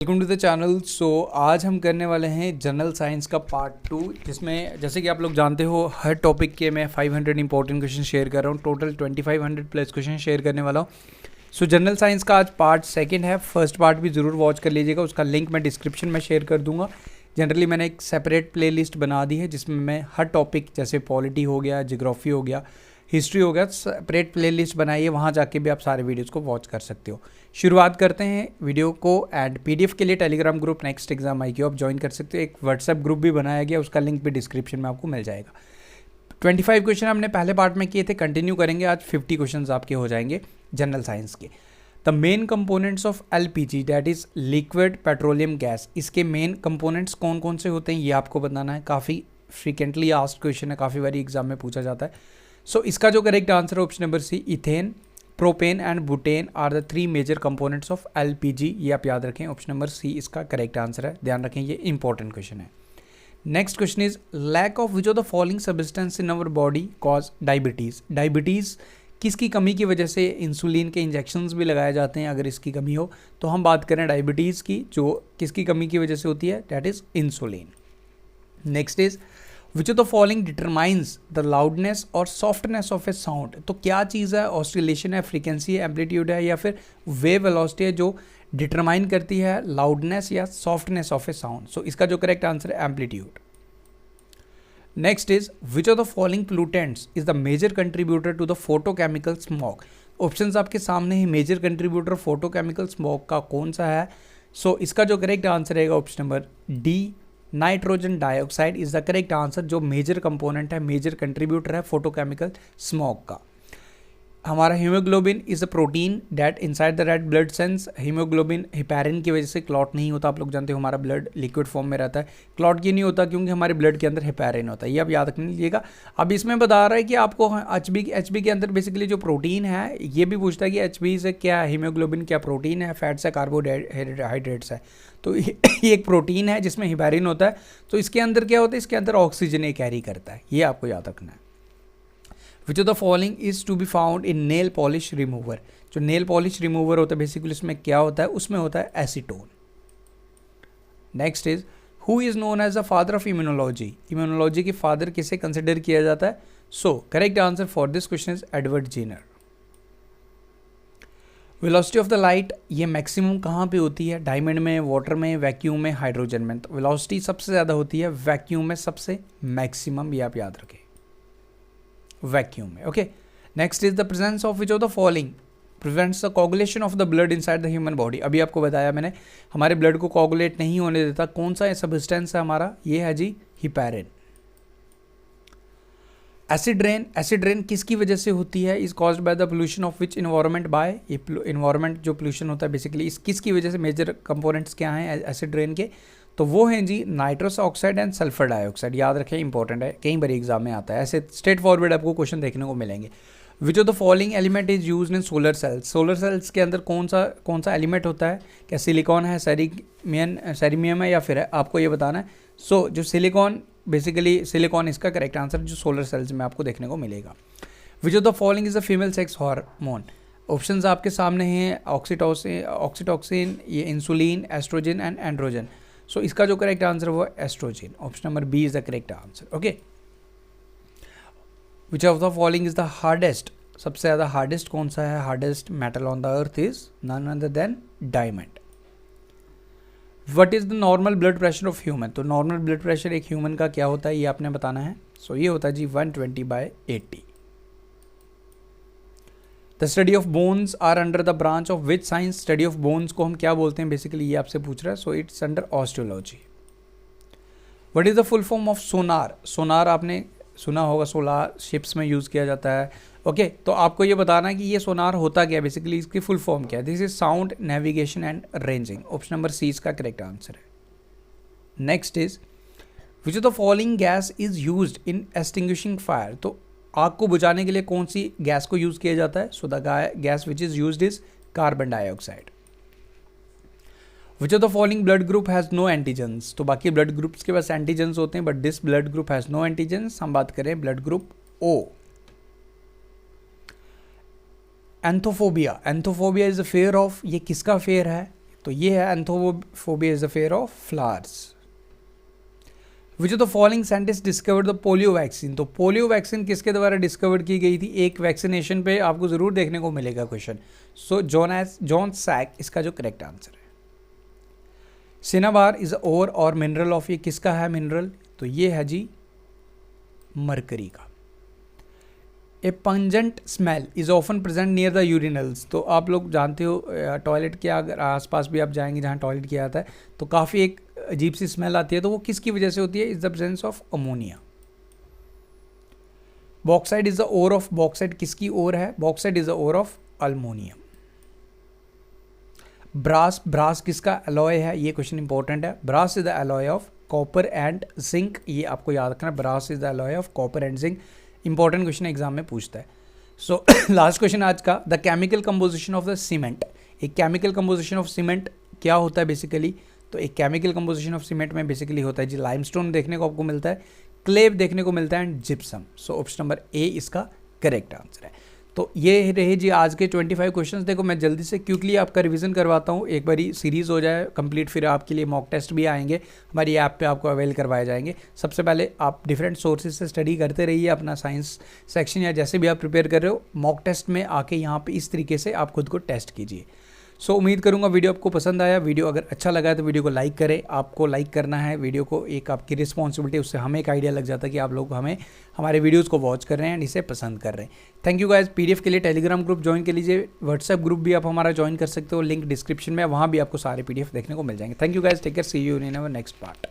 Welcome to the channel. So आज हम करने वाले हैं जनरल साइंस का पार्ट 2, जिसमें जैसे कि आप लोग जानते हो हर टॉपिक के मैं 500 इंपॉर्टेंट क्वेश्चन शेयर कर रहा हूँ। टोटल 2500 प्लस क्वेश्चन शेयर करने वाला हूँ। सो जनरल साइंस का आज पार्ट सेकंड है। फर्स्ट पार्ट भी ज़रूर वॉच कर लीजिएगा, उसका लिंक मैं डिस्क्रिप्शन में शेयर कर दूंगा। जनरली मैंने एक सेपरेट प्लेलिस्ट बना दी है जिसमें मैं हर टॉपिक जैसे पॉलिटी हो गया, जियोग्राफी हो गया, हिस्ट्री हो गया, सेपरेट प्लेलिस्ट बनाई है, वहाँ जाके भी आप सारे वीडियोज़ को वॉच कर सकते हो। शुरुआत करते हैं वीडियो को। एंड पीडीएफ के लिए टेलीग्राम ग्रुप नेक्स्ट एग्जाम आई आप ज्वाइन कर सकते हो। एक व्हाट्सएप ग्रुप भी बनाया गया, उसका लिंक भी डिस्क्रिप्शन में आपको मिल जाएगा। 25 क्वेश्चन हमने पहले पार्ट में किए थे, कंटिन्यू करेंगे। आज 50 क्वेश्चन आपके हो जाएंगे जनरल साइंस के। The main components of LPG that is liquid petroleum gas, इसके मेन कंपोनेंट्स कौन कौन से होते हैं ये आपको बताना है। काफ़ी फ्रीक्वेंटली आस्क्ड क्वेश्चन है, काफ़ी बारी एग्जाम में पूछा जाता है। सो इसका जो करेक्ट आंसर है option number C, ethane, propane and butane are the 3 major components of LPG. ये आप याद रखें, ऑप्शन नंबर सी इसका करेक्ट आंसर है। ध्यान रखें, ये इंपॉर्टेंट क्वेश्चन है। Next question is lack of which of the following substance in our body cause diabetes. Diabetes किसकी कमी की वजह से इंसुलिन के इंजेक्शंस भी लगाए जाते हैं अगर इसकी कमी हो। तो हम बात करें डायबिटीज़ की, जो किसकी कमी की वजह से होती है, that is insulin. Next is which of the following determines the loudness और सॉफ्टनेस ऑफ ए साउंड। तो क्या चीज़ है, ऑस्ट्रिलेशन है, फ्रीक्वेंसी है, एम्पलीट्यूड है, या फिर वेव वेलोसिटी है जो डिटरमाइन करती है लाउडनेस या softness of a sound. So इसका जो करेक्ट आंसर है amplitude. Next is which of the following pollutants is the major contributor to the photochemical smoke. Options आपके सामने ही, मेजर कंट्रीब्यूटर फोटोकेमिकल स्मोक का कौन सा है। सो इसका जो करेक्ट आंसर रहेगा option number D, nitrogen dioxide is the correct answer, जो मेजर कंपोनेंट है, मेजर कंट्रीब्यूटर है फोटोकेमिकल स्मोक का। हमारा haemoglobin is a protein that inside the red blood cells. Haemoglobin heparin की वजह से क्लॉट नहीं होता। आप लोग जानते हो हमारा ब्लड लिक्विड फॉर्म में रहता है। क्लॉट क्यों नहीं होता, क्योंकि हमारे ब्लड के अंदर हेपेरिन होता है। ये आप याद रख लीजिएगा। अब इसमें बता रहा है कि आपको एचबी के अंदर बेसिकली जो प्रोटीन है, ये भी पूछता है कि एचबी से क्या, हीमोग्लोबिन क्या प्रोटीन है, फैट्स है, कार्बोहाइड्रेट्स है। तो ये एक प्रोटीन है जिसमें हेपेरिन होता है। तो इसके अंदर क्या होता है, इसके अंदर ऑक्सीजन ये कैरी करता है। ये आपको याद रखना है। Which of the following is to be found in nail polish remover. जो नेल पॉलिश रिमूवर होता है बेसिकली उसमें क्या होता है, उसमें होता है acetone. Next is who is known as the father of immunology. Immunology के फादर किसे कंसिडर किया जाता है। So correct answer for this question is Edward Jenner. Velocity of the light, ये मैक्सिमम कहाँ पे होती है, डायमंड में, वाटर में, वैक्यूम में, हाइड्रोजन में। तो वेलोसिटी सबसे ज़्यादा होती है वैक्यूम में, सबसे मैक्सिमम, ये आप याद रखें, वैक्यूम में। Okay, next is the presence of which of the following prevents the coagulation of the blood inside the human body. अभी आपको बताया मैंने, हमारे ब्लड को कोगुलेट नहीं होने देता। कौन सा सब्सटेंस है हमारा, ये है जी heparin. Acid rain, acid rain किसकी वजह से होती है, is caused by the pollution of which environment. By environment जो पोल्यूशन होता है बेसिकली, इस किसकी वजह से, मेजर कंपोनेंट्स क्या हैं एसिड रेन के, तो वो हैं जी nitrous oxide and sulphur dioxide. याद रखें, इंपॉर्टेंट है, कई बार एग्जाम में आता है। ऐसे स्ट्रेट फॉरवर्ड आपको क्वेश्चन देखने को मिलेंगे। विच of the following element is used in solar cells. Solar cells के अंदर कौन सा एलिमेंट होता है, क्या सिलिकॉन है, सेरिमियम है, या फिर है, आपको ये बताना है। सो जो सिलिकॉन, बेसिकली सिलिकॉन इसका करेक्ट आंसर जो सोलर सेल्स में आपको देखने को मिलेगा। Which of the following is the female sex hormone. Options आपके सामने हैं, ऑक्सीटोसिन, ये insulin, oestrogen and androgen. So इसका जो करेक्ट आंसर वो oestrogen, option number B is the correct answer. Okay, which of the following is the hardest, सबसे ज़्यादा hardest कौन सा है, hardest metal on the earth is none other than diamond. What is the normal blood pressure of human. तो normal blood pressure एक human का क्या होता है, ये आपने बताना है। सो ये होता है जी 120/80। The study of bones are under the branch of which science. Study of bones को हम क्या बोलते हैं बेसिकली, ये आपसे पूछ रहा है। So it's under osteology. What is the full form of sonar. Sonar आपने सुना होगा, सोलार शिप्स में यूज़ किया जाता है। ओके, तो आपको ये बताना है कि ये सोनार होता क्या है बेसिकली, इसकी फुल फॉर्म क्या है। This is sound navigation and ranging, option number C इसका करेक्ट आंसर है। Next is which of the following gas is used in extinguishing fire. तो आग को बुझाने के लिए कौन सी गैस को यूज़ किया जाता है। So the gas which is used is carbon dioxide. Which of the following blood group has no antigens. तो बाकी ब्लड ग्रुप्स के पास एंटीजन्स होते हैं, but this blood group has no antigens. हम बात करें blood group O. Anthophobia, anthophobia is a fear of, ये किसका फेयर है, तो ये है anthropophobia is the fear of flowers. Which of the following scientist discovered the polio vaccine. तो पोलियो वैक्सीन किसके द्वारा डिस्कवर्ड की गई थी? एक वैक्सीनेशन पे आपको जरूर देखने को मिलेगा क्वेश्चन। सो जॉन सैक इसका जो करेक्ट आंसर है। सिनाबार इज ओर और मिनरल ऑफ, ये किसका है मिनरल? तो ये है जी मरकरी का। A pungent smell is often present near the urinals. तो आप लोग जानते हो टॉयलेट के अगर आसपास भी आप जाएंगे जहाँ टॉयलेट किया जाता है तो काफ़ी एक अजीब सी स्मेल आती है, तो वो किसकी वजह से होती है? Is the presence of ammonia. Bauxite is the ore of, bauxite किसकी ओर है? Bauxite is the ore of aluminium. Brass, brass किसका एलॉय है? ये क्वेश्चन इंपॉर्टेंट है। Brass is the alloy of copper and zinc, ये आपको याद रखना। Brass is the alloy of copper and zinc, important question exam में पूछता है। सो लास्ट क्वेश्चन आज का, the chemical composition of the cement. एक केमिकल कंपोजिशन ऑफ सीमेंट क्या होता है बेसिकली? तो एक केमिकल कंपोजिशन ऑफ सीमेंट में बेसिकली होता है जी लाइमस्टोन देखने को आपको मिलता है, क्ले देखने को मिलता है and gypsum. So option number A इसका करेक्ट आंसर है। तो ये रहे जी आज के 25 क्वेश्चंस। देखो मैं जल्दी से क्विकली आपका रिवीजन करवाता हूँ, एक बारी सीरीज़ हो जाए कंप्लीट, फिर आपके लिए मॉक टेस्ट भी आएंगे हमारी ऐप पे आपको अवेल करवाए जाएंगे। सबसे पहले आप डिफरेंट सोर्सेज से स्टडी करते रहिए अपना साइंस सेक्शन या जैसे भी आप प्रिपेयर कर रहे हो, मॉक टेस्ट में आके यहाँ पे इस तरीके से आप खुद को टेस्ट कीजिए। सो उम्मीद करूंगा वीडियो आपको पसंद आया। वीडियो अगर अच्छा लगा है तो वीडियो को लाइक करें, आपको लाइक करना है वीडियो को, एक आपकी रिस्पॉन्सिबिलिटी, उससे हमें एक आइडिया लग जाता है कि आप लोग हमारे वीडियोज़ को वॉच कर रहे हैं एंड इसे पसंद कर रहे हैं। Thank you guys. पीडीएफ के लिए टेलीग्राम ग्रुप ज्वाइन कर लीजिए, व्हाट्सएप ग्रुप भी आप हमारा ज्वाइन कर सकते हो, लिंक डिस्क्रिप्शन में, वहाँ भी आपको सारे पीडीएफ देखने को मिल जाएंगे। Thank you guys, take care, see you in our next part.